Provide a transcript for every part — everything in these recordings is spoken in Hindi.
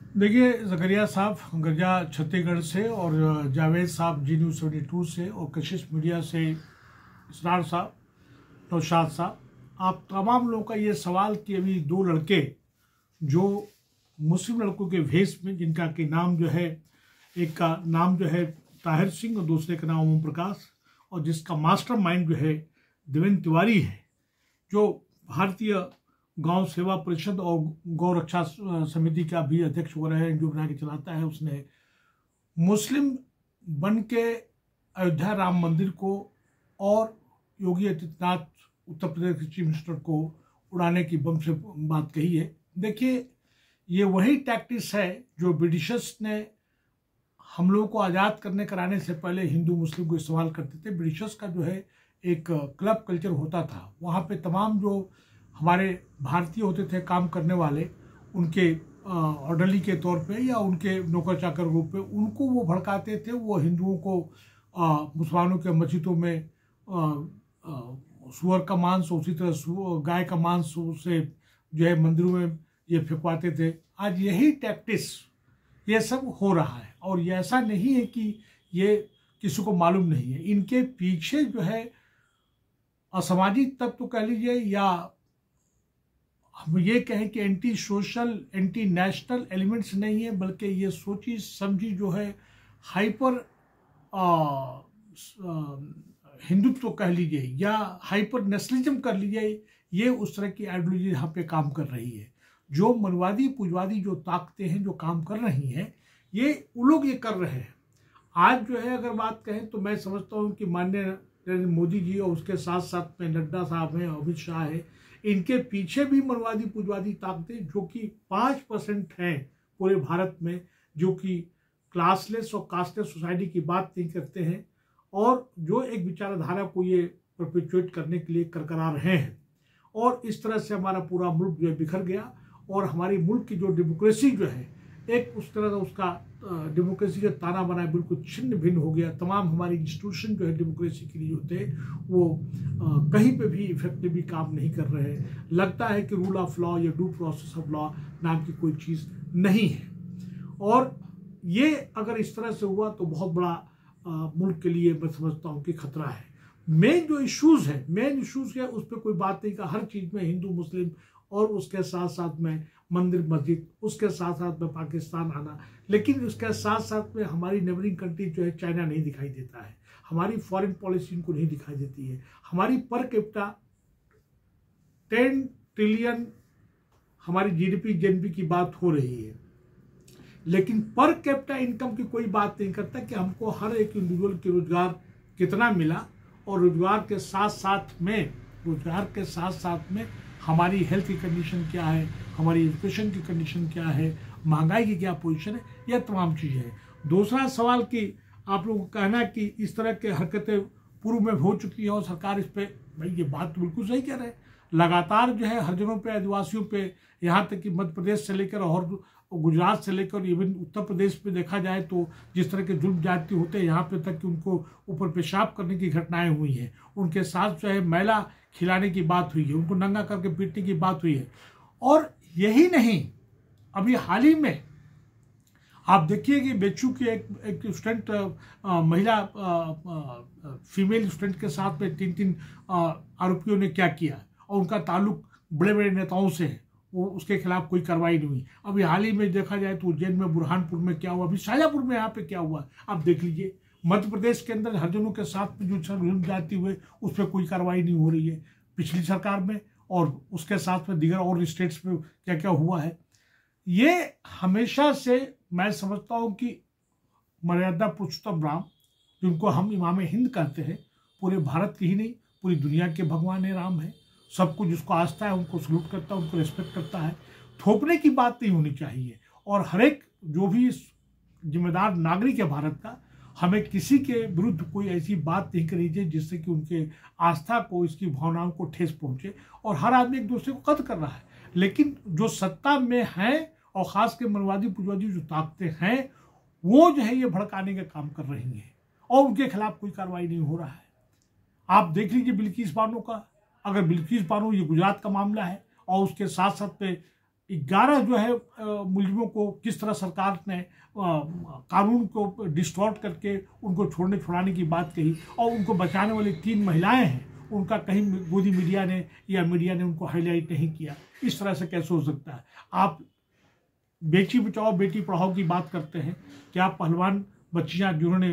देखिए, ज़करिया साहब गर्जा छत्तीसगढ़ से और जावेद साहब जी न्यूज़ 72 से और कशिश मीडिया से इसरार साहब, नौशाद साहब, आप तमाम लोगों का ये सवाल कि अभी दो लड़के जो मुस्लिम लड़कों के भेष में, जिनका के नाम जो है, एक का नाम जो है ताहिर सिंह और दूसरे का नाम ओम प्रकाश, और जिसका मास्टरमाइंड जो है देवेंद्र तिवारी है, जो भारतीय गांव सेवा परिषद और गौ रक्षा समिति का भी अध्यक्ष हो रहे हैं, जो बना के चलाता है। उसने मुस्लिम बन के अयोध्या राम मंदिर को और योगी आदित्यनाथ उत्तर प्रदेश के चीफ मिनिस्टर को उड़ाने की बम से बात कही है। देखिए, ये वही टैक्टिस है जो ब्रिटिशर्स ने हम लोगों को आज़ाद करने कराने से पहले हिंदू मुस्लिम को इस्तेमाल करते थे। ब्रिटिशर्स का जो है एक क्लब कल्चर होता था, वहाँ पे तमाम जो हमारे भारतीय होते थे काम करने वाले, उनके ऑर्डरली के तौर पे या उनके नौकर चाकर रूप में उनको वो भड़काते थे। वो हिंदुओं को मुसलमानों के मस्जिदों में सूअर का मांस, उसी तरह गाय का मांस से जो है मंदिरों में ये फेंकवाते थे। आज यही टैक्टिस ये सब हो रहा है, और ये ऐसा नहीं है कि ये किसी को मालूम नहीं है। इनके पीछे जो है असामाजिक तत्व तो कह लीजिए, या हम ये कहें कि anti social, anti national elements नहीं है, बल्कि ये सोची समझी जो है हाइपर हिंदुत्व कह लीजिए या हाइपर नेशनलिज्म कर लीजिए, ये उस तरह की आइडियोलॉजी यहाँ पे काम कर रही है। जो मनवादी पूजवादी जो ताकतें हैं जो काम कर रही हैं, ये वो लोग ये कर रहे हैं। आज जो है अगर बात कहें तो मैं समझता हूँ कि माननीय नरेंद्र मोदी जी और उसके साथ साथ में नड्डा साहब हैं, अमित शाह है, इनके पीछे भी मनवादी पूजवादी ताकतें जो कि 5% हैं पूरे भारत में, जो कि क्लासलेस और कास्टलेस सोसाइटी की बात नहीं करते हैं, और जो एक विचारधारा को ये परपेचुएट करने के लिए करकरा रहे हैं। और इस तरह से हमारा पूरा मुल्क जो है बिखर गया, और हमारी मुल्क की जो डेमोक्रेसी जो है एक उस तरह का उसका डेमोक्रेसी का ताना बना बिल्कुल छिन्न भिन्न हो गया। तमाम हमारी इंस्टीट्यूशन जो है डेमोक्रेसी के लिए होते हैं वो कहीं पे भी इफेक्टिवली काम नहीं कर रहे हैं। लगता है कि रूल ऑफ लॉ या ड्यू प्रोसेस ऑफ लॉ नाम की कोई चीज़ नहीं है, और ये अगर इस तरह से हुआ तो बहुत बड़ा मुल्क के लिए मैं समझता हूँ कि खतरा है। मेन जो इश्यूज़ है उस पर कोई बात नहीं का, हर चीज़ में हिंदू मुस्लिम और उसके साथ साथ में मंदिर मस्जिद, उसके साथ साथ में पाकिस्तान आना, लेकिन उसके साथ साथ में हमारी नेबरिंग कंट्री जो है चाइना नहीं दिखाई देता है, हमारी फॉरेन पॉलिसी इनको नहीं दिखाई देती है। हमारी पर कैपिटा 10 ट्रिलियन हमारी जीडीपी की बात हो रही है, लेकिन पर कैपिटा इनकम की कोई बात नहीं करता कि हमको हर एक इंडिविजुअल के रोजगार कितना मिला, और रोजगार के साथ साथ में हमारी हेल्थ की कंडीशन क्या है, हमारी एजुकेशन की कंडीशन क्या है, महंगाई की क्या पोजीशन है, यह तमाम चीज़ें हैं। दूसरा सवाल कि आप लोगों का कहना कि इस तरह के हरकतें पूर्व में हो चुकी है और सरकार इस पे, भाई ये बात तो बिल्कुल सही कह रहे हैं। लगातार जो है हरिजनों पे, आदिवासियों पे, यहाँ तक कि मध्य प्रदेश से लेकर और गुजरात से लेकर इवन उत्तर प्रदेश पे देखा जाए तो जिस तरह के जुल्म जाति होते हैं, यहाँ पे तक कि उनको ऊपर पेशाब करने की घटनाएं हुई हैं, उनके साथ जो है मैला खिलाने की बात हुई है, उनको नंगा करके पीटने की बात हुई है। और यही नहीं, अभी हाल ही में आप देखिए कि बेचू की एक स्टूडेंट महिला फीमेल स्टूडेंट के साथ में 3 आरोपियों ने क्या किया, और उनका ताल्लुक बड़े बड़े नेताओं से है, वो उसके खिलाफ कोई कार्रवाई नहीं हुई। अभी हाल ही में देखा जाए तो उज्जैन में, बुरहानपुर में क्या हुआ, अभी शाजापुर में यहाँ पे क्या हुआ, आप देख लीजिए। मध्य प्रदेश के अंदर हरिजनों के साथ में जो जुल्म जाती हुए उस पर कोई कार्रवाई नहीं हो रही है पिछली सरकार में, और उसके साथ में दीगर और स्टेट्स में क्या क्या हुआ है। ये हमेशा से मैं समझता हूँ कि मर्यादा पुरुषोत्तम राम, जिनको हम इमाम हिंद कहते हैं, पूरे भारत की ही नहीं पूरी दुनिया के भगवान है, राम है। सब कुछ जिसको आस्था है उनको सल्यूट करता है, उनको रिस्पेक्ट करता है। थोपने की बात नहीं होनी चाहिए, और हर एक जो भी जिम्मेदार नागरिक है भारत का, हमें किसी के विरुद्ध कोई ऐसी बात नहीं करनी चाहिए जिससे कि उनके आस्था को, इसकी भावनाओं को ठेस पहुंचे। और हर आदमी एक दूसरे को कत्ल कर रहा है, लेकिन जो सत्ता में है और खास के मनवादी पूजवादी जो ताकतें हैं, वो जो है ये भड़काने का काम कर रही हैं, और उनके खिलाफ कोई कार्रवाई नहीं हो रहा है। आप देख लीजिए बिल्किस बानो का, अगर बिल्किस बानो, ये गुजरात का मामला है, और उसके साथ साथ में 11 जो है मुलजिमों को किस तरह सरकार ने कानून को डिस्टॉर्ट करके उनको छुड़ाने की बात कही, और उनको बचाने वाली 3 महिलाएं हैं, उनका कहीं गोदी मीडिया ने या मीडिया ने उनको हाईलाइट नहीं किया। इस तरह से कैसे हो सकता है? आप बेटी बचाओ बेटी पढ़ाओ की बात करते हैं, क्या पहलवान बच्चियां जिन्होंने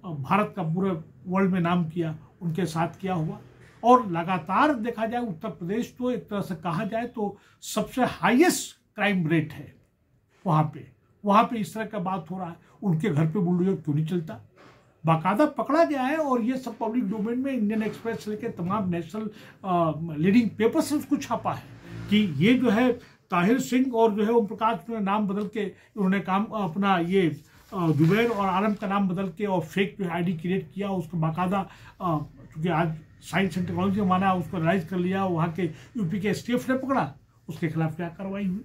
भारत का पूरे वर्ल्ड में नाम किया, उनके साथ क्या हुआ? और लगातार देखा जाए उत्तर प्रदेश तो एक तरह से कहा जाए तो सबसे हाईएस्ट क्राइम रेट है वहाँ पे इस तरह का बात हो रहा है। उनके घर पे बुलडोजर क्यों नहीं चलता? बाकायदा पकड़ा गया है, और ये सब पब्लिक डोमेन में इंडियन एक्सप्रेस लेके तमाम नेशनल लीडिंग पेपर से उसको छापा है कि ये जो है ताहिर सिंह और जो है ओम प्रकाश ने नाम बदल के उन्होंने काम अपना ये जुबैर और आलम का नाम बदल के और फेक जो आईडी क्रिएट किया, उसको बाकायदा क्योंकि आज साइंस एंड टेक्नोलॉजी माना, उसको एनालाइज कर लिया, वहाँ के यूपी के एसटीएफ ने पकड़ा, उसके खिलाफ क्या कार्रवाई हुई?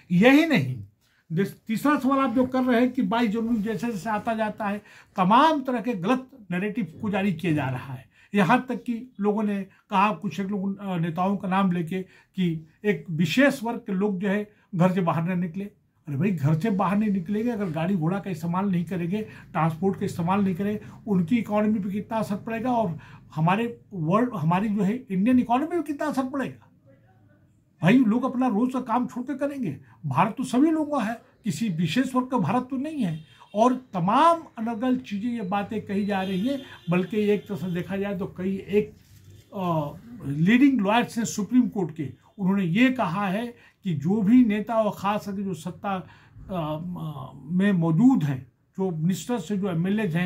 यही नहीं, तीसरा सवाल आप जो कर रहे हैं कि 22 जनवरी जैसे जैसे आता जाता है तमाम तरह के गलत नैरेटिव को जारी किया जा रहा है। यहाँ तक कि लोगों ने कहा, कुछ एक लोग नेताओं का नाम लेके, कि एक विशेष वर्ग के लोग जो है घर से बाहर न निकले। अरे भाई, घर से बाहर नहीं निकलेंगे, अगर गाड़ी घोड़ा का इस्तेमाल नहीं करेंगे, ट्रांसपोर्ट का इस्तेमाल नहीं करें, उनकी इकोनॉमी पे कितना असर पड़ेगा, और हमारी जो है इंडियन इकोनॉमी पे कितना असर पड़ेगा? भाई, लोग अपना रोज का काम छोड़ के करेंगे। भारत तो सभी लोगों का है, किसी विशेष वर्ग का भारत तो नहीं है। और तमाम अनर्गल चीज़ें, ये बातें कही जा रही हैं, बल्कि एक तरह से देखा जाए तो कई एक लीडिंग लॉयर्स हैं सुप्रीम कोर्ट के, उन्होंने ये कहा है कि जो भी नेता और ख़ास करके जो सत्ता में मौजूद हैं, जो मिनिस्टर्स से जो एमएलएज हैं,